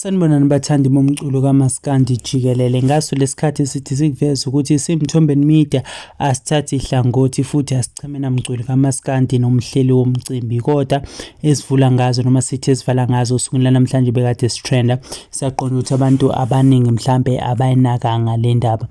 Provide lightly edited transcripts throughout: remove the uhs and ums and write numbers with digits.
Sanibonani bathandi bomculo kaMaskandi jikelele. Ngaso lesikhathi sithi sikuveza ukuthi siMthombeni Media asithathi ihlangothi futhi asicheme namculi kaMaskandi nomhleli womcimbi, kodwa esivula ngazo noma sithi esivala ngazo osukwini lanamhlanje bekade sitrenda, siyaqonda ukuthi abantu abaningi mhlambe abayinakanga le ndaba.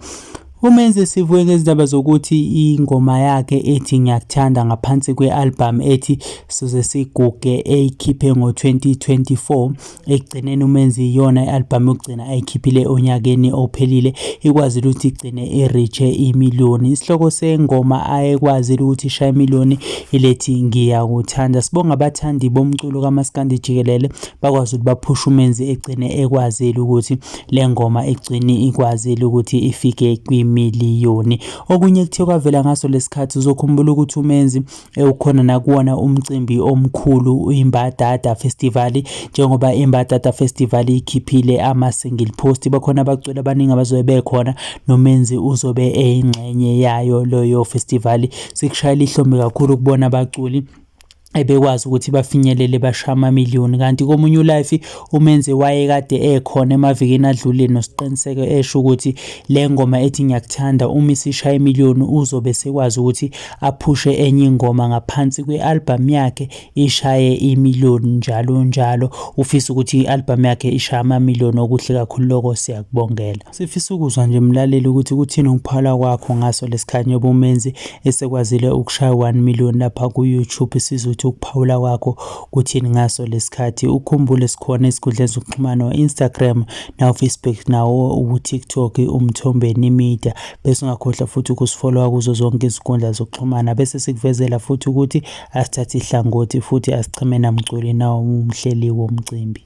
Umenzi sivuke ngezindaba zokuthi ingoma yakhe ethi Ngiyakuthanda ngaphansi kwe-album ethi Size Siguge eyikhiphe ngo-2024, ekugcineni umenzi iyona i-album yokugcina ayikhiphile onyakeni ophelile, ikwazile ukuthi igcine iriche imiliyoni. Isihloko sengoma ayekwazile ukuthi ishaye imiliyoni ilethi Ngiyakuthanda. Sibonga abathandi bomculo kaMaskandi jikelele bakwazi ukuthi baphushe umenzi egcine ekwazile ukuthi le ngoma egcine ikwazile ukuthi ifike miliyoni. Okunye kuthiwa kwavela ngaso lesikhathi uzokhumbula ukuthi umenzi ukhona nakuwona umcimbi omkhulu iMbadada Festival, njengoba iMbadada Festival ikhiphile ama-single post, bakhona abaculi abaningi abazobe bekhona nomenzi uzobe eyingxenye yayo loyo festival. Sikushayela ihlombe kakhulu ukubona abaculi ebekwazi ukuthi bafinyelele basha amamiliyoni, kanti komunye uLife umenzi wayekade ekhona emavikini adlulile nosiqiniseko esho ukuthi le ngoma ethi Ngiyakuthanda uma isishaya imiliyoni uzobe sekwazi ukuthi aphushe enye ingoma ngaphansi kwe-album yakhe ishaye imiliyoni njalo njalo. Ufisa ukuthi i-album yakhe ishaya amamiliyoni, okuhle kakhulu lokho, siyakubongela. Sifisa ukuzwa nje mlaleli ukuthi kuthini ukuphawula kwakho ngaso lesikhathi njengoba umenzi esekwazile ukushaya 1 million lapha ku-YouTube. Sizothi ukuphawula kwakho kuthini ngaso lesikhathi. Ukhumbule sikhona esikhundleni zokuxhumana wa-Instagram nawo Facebook nawo u-TikTok uMthombeni Media, bese ungakhohlwa futhi ukusifollowa kuzo zonke izinkundla zokuxhumana, bese sikuvezela futhi ukuthi asithathe ihlangothi futhi asicheme namculi nawo umhleli womcimbi.